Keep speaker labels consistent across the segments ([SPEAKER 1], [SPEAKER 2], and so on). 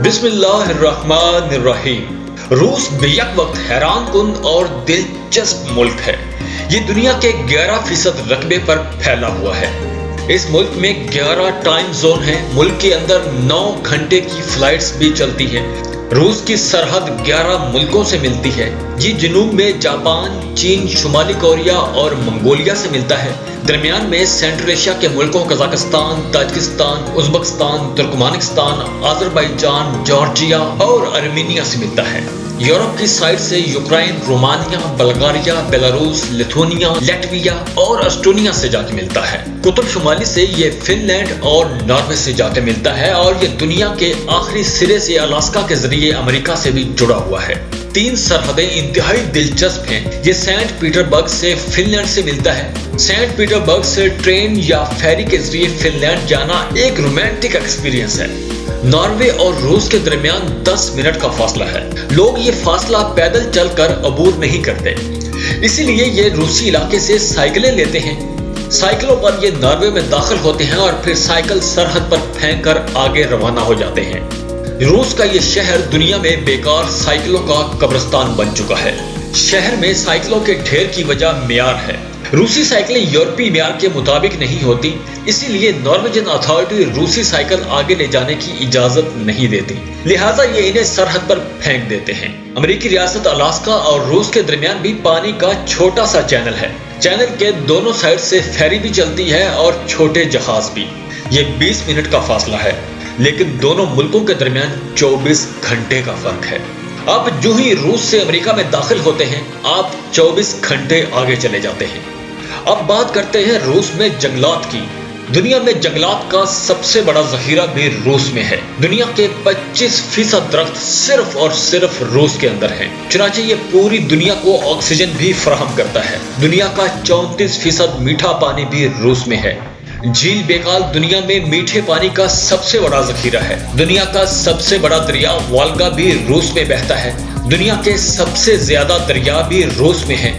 [SPEAKER 1] बिस्मिल्लाहिर्रहमानिर्रहीम। रूस बेयक वक्त हैरान कुन और दिलचस्प मुल्क है। ये दुनिया के 11% रकबे पर फैला हुआ है। इस मुल्क में 11 टाइम जोन है। मुल्क के अंदर 9 घंटे की फ्लाइट्स भी चलती हैं। रूस की सरहद 11 मुल्कों से मिलती है। ये जनूब में जापान, चीन, शुमाली कोरिया और मंगोलिया से मिलता है। दरमियान में सेंट्रल एशिया के मुल्कों Kazakhstan, Tajikistan, Uzbekistan, Turkmenistan, Azerbaijan, Georgia और आर्मीनिया से मिलता है। यूरोप की साइड से Ukraine, Romania, Bulgaria, Belarus, Lithuania, Latvia और एस्टोनिया से जाके मिलता है। कुतुब शुमाली से ये फिनलैंड और नॉर्वे से जाके मिलता है और ये दुनिया के आखिरी सिरे से अलास्का के जरिए अमेरिका से भी जुड़ा हुआ है। 3 सरहदें इंतहाई दिलचस्प हैं। ये सेंट पीटर्सबर्ग से फिनलैंड से मिलता है। सेंट पीटर्सबर्ग से ट्रेन या फेरी के जरिए फिनलैंड जाना एक रोमांटिक एक्सपीरियंस है। नॉर्वे और रूस के दरमियान 10 मिनट का फासला है। लोग ये फासला पैदल चलकर अबूर नहीं करते, इसीलिए ये रूसी इलाके से साइकिलें लेते हैं। साइकिलों पर ये नॉर्वे में दाखिल होते हैं और फिर साइकिल सरहद पर फेंक कर आगे रवाना हो जाते हैं। रूस का ये शहर दुनिया में बेकार साइकिलों का कब्रिस्तान बन चुका है। शहर में साइकिलों के ढेर की वजह म्यार है। रूसी साइकिलें यूरोपीय म्यार के मुताबिक नहीं होती, इसीलिए नॉर्वेजियन अथॉरिटी रूसी साइकिल आगे ले जाने की इजाजत नहीं देती, लिहाजा ये इन्हें सरहद पर फेंक देते हैं। अमेरिकी रियासत अलास्का और रूस के दरमियान भी पानी का छोटा सा चैनल है। चैनल के दोनों साइड से फेरी भी चलती है और छोटे जहाज भी। ये 20 मिनट का फासला है, लेकिन दोनों मुल्कों के दरमियान 24 घंटे का फर्क है। अब जो ही रूस से अमेरिका में दाखिल होते हैं, आप 24 घंटे आगे चले जाते हैं। अब बात करते हैं रूस में जंगलात की। दुनिया में जंगलात का सबसे बड़ा जखीरा भी रूस में है। दुनिया के 25% दरख्त सिर्फ और सिर्फ रूस के अंदर हैं। चुनांचे ये पूरी दुनिया को ऑक्सीजन भी फराहम करता है। दुनिया का 34% मीठा पानी भी रूस में है। झील बेकाल दुनिया में मीठे पानी का सबसे बड़ा जखीरा है। दुनिया का सबसे बड़ा दरिया वोल्गा भी रूस में बहता है। दुनिया के सबसे ज्यादा दरिया भी रूस में है।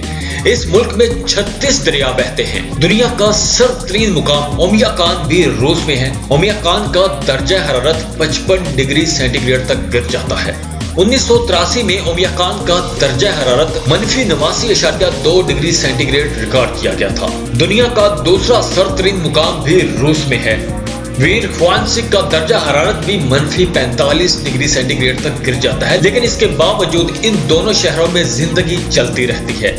[SPEAKER 1] इस मुल्क में 36 दरिया बहते हैं। दुनिया का सर्वतरीन मुकाम ओमियाकान भी रूस में है। ओमियाकान का दर्जा हरारत 55 डिग्री सेंटीग्रेड तक गिर जाता है। 1983 में ओमियाकान का दर्जा हरारत -89.2 डिग्री सेंटीग्रेड रिकॉर्ड किया गया था। दुनिया का दूसरा सर्वतरीन मुकाम भी रूस में है। वीर ख्वानसिक का दर्जा हरारत भी -45 डिग्री सेंटीग्रेड तक गिर जाता है, लेकिन इसके बावजूद इन दोनों शहरों में जिंदगी चलती रहती है।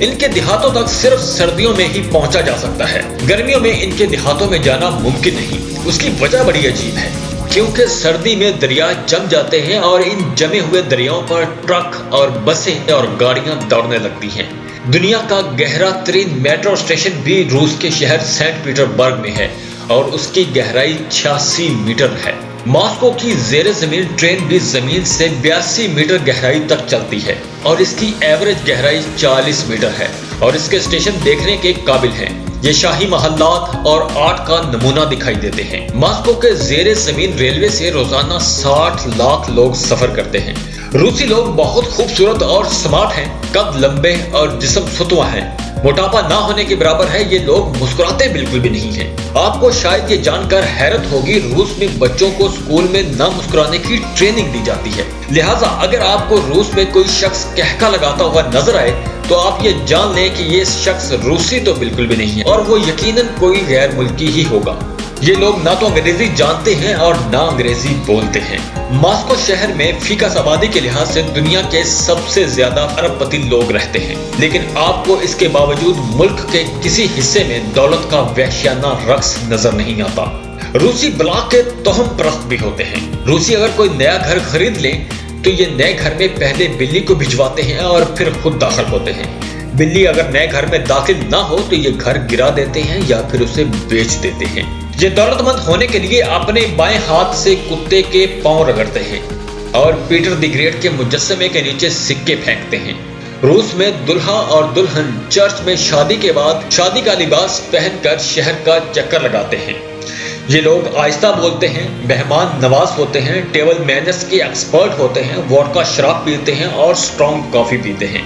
[SPEAKER 1] इनके देहातों तक सिर्फ सर्दियों में ही पहुंचा जा सकता है। गर्मियों में इनके देहातों में जाना मुमकिन नहीं। उसकी वजह बड़ी अजीब है, क्योंकि सर्दी में दरिया जम जाते हैं और इन जमे हुए दरियाओं पर ट्रक और बसें और गाड़ियां दौड़ने लगती हैं। दुनिया का गहरा तरीन मेट्रो स्टेशन भी रूस के शहर सेंट पीटर्सबर्ग में है और उसकी गहराई 86 मीटर है। मॉस्को की जेर जमीन ट्रेन भी जमीन से 82 मीटर गहराई तक चलती है और इसकी एवरेज गहराई 40 मीटर है और इसके स्टेशन देखने के काबिल हैं। ये शाही महल्लात और आर्ट का नमूना दिखाई देते हैं। मॉस्को के जेर जमीन रेलवे से रोजाना 60 लाख लोग सफर करते हैं। रूसी लोग बहुत खूबसूरत और स्मार्ट हैं। कद लंबे और जिस्म सुतवा है। मोटापा ना होने के बराबर है। ये लोग मुस्कुराते बिल्कुल भी नहीं हैं। आपको शायद ये जानकर हैरत होगी, रूस में बच्चों को स्कूल में ना मुस्कुराने की ट्रेनिंग दी जाती है। लिहाजा अगर आपको रूस में कोई शख्स कहका लगाता हुआ नजर आए तो आप ये जान लें कि ये शख्स रूसी तो बिल्कुल भी नहीं है और वो यकीनन कोई गैर मुल्की ही होगा। ये लोग ना तो अंग्रेजी जानते हैं और ना अंग्रेजी बोलते हैं। मॉस्को शहर में फीकस आबादी के लिहाज से दुनिया के सबसे ज्यादा अरबपति लोग रहते हैं, लेकिन आपको इसके बावजूद मुल्क के किसी हिस्से में दौलत का वहशियाना रक्स नजर नहीं आता। रूसी ब्लॉक के तोहम परस्त भी होते हैं। रूसी अगर कोई नया घर खरीद ले तो ये नए घर में पहले बिल्ली को भिजवाते हैं और फिर खुद दाखिल होते हैं। बिल्ली अगर नए घर में दाखिल ना हो तो ये घर गिरा देते हैं या फिर उसे बेच देते हैं। ये दौलतमंद होने के लिए अपने बाएं हाथ से कुत्ते के पांव रगड़ते हैं और पीटर द ग्रेट के मुजस्समे के नीचे सिक्के फेंकते हैं। रूस में दुल्हा और दुल्हन चर्च में शादी के बाद शादी का लिबास पहनकर शहर का चक्कर लगाते हैं। ये लोग आहिस्ता बोलते हैं, मेहमान नवाज होते हैं, टेबल मैनर्स के एक्सपर्ट होते हैं, वोडका शराब पीते हैं और स्ट्रॉन्ग कॉफी पीते हैं।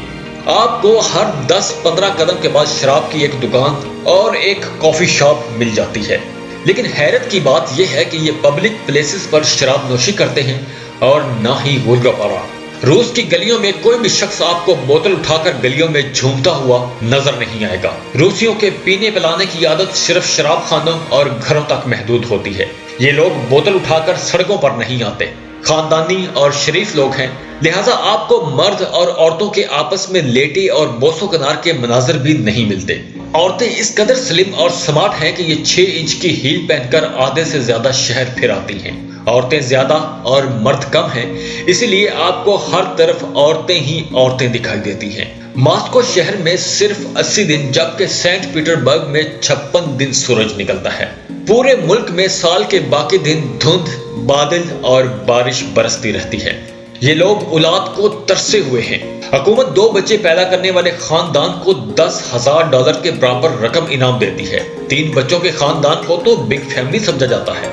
[SPEAKER 1] आपको हर 10-15 कदम के बाद शराब की एक दुकान और एक कॉफी शॉप मिल जाती है। لیکن حیرت کی بات یہ ہے کہ یہ پبلک پلیسز پر شراب نوشی کرتے ہیں اور نہ ہی گولگا پارا۔ روس کی گلیوں میں کوئی بھی شخص آپ کو بوتل اٹھا کر گلیوں میں جھومتا ہوا نظر نہیں آئے گا۔ روسیوں کے پینے پلانے کی عادت صرف شراب خانوں اور گھروں تک محدود ہوتی ہے۔ یہ لوگ بوتل اٹھا کر سڑکوں پر نہیں آتے۔ خاندانی اور شریف لوگ ہیں، لہٰذا آپ کو مرد اور عورتوں کے آپس میں لیٹے اور بوسو کنار کے مناظر بھی نہیں ملتے۔ عورتیں اس قدر سلم اور سمارٹ ہیں کہ یہ 6 انچ کی ہیل پہن کر آدھے سے زیادہ شہر پھر آتی ہیں۔ عورتیں زیادہ اور مرد کم ہیں، اسی لیے آپ کو ہر طرف عورتیں ہی عورتیں دکھائی دیتی ہیں۔ ماسکو شہر میں صرف 80 دن جبکہ سینٹ پیٹر برگ میں 56 دن سورج نکلتا ہے۔ پورے ملک میں سال کے باقی دن دھند، بادل اور بارش برستی رہتی ہے۔ یہ لوگ اولاد کو ترسے ہوئے ہیں۔ حکومت 2 بچے پیدا کرنے والے خاندان کو $10,000 کے برابر رقم انعام دیتی ہے۔ 3 بچوں کے خاندان کو تو بگ فیملی سمجھا جاتا ہے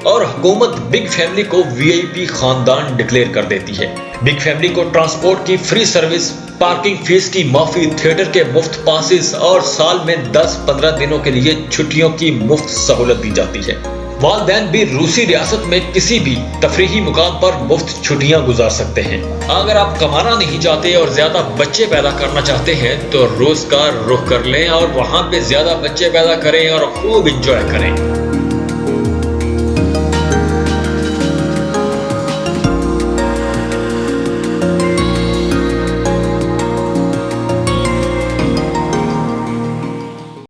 [SPEAKER 1] اور حکومت بگ فیملی کو VIP خاندان ڈکلیئر کر دیتی ہے۔ بگ فیملی کو ٹرانسپورٹ کی فری سروس، پارکنگ فیس کی معافی، تھیٹر کے مفت پاسز اور سال میں 10-15 دنوں کے لیے چھٹیوں کی مفت سہولت دی جاتی ہے۔ والدین بھی روسی ریاست میں کسی بھی تفریحی مقام پر مفت چھٹیاں گزار سکتے ہیں۔ اگر آپ کمانا نہیں چاہتے اور زیادہ بچے پیدا کرنا چاہتے ہیں تو روس کا رخ کر لیں اور وہاں پہ زیادہ بچے پیدا کریں اور خوب انجوائے کریں۔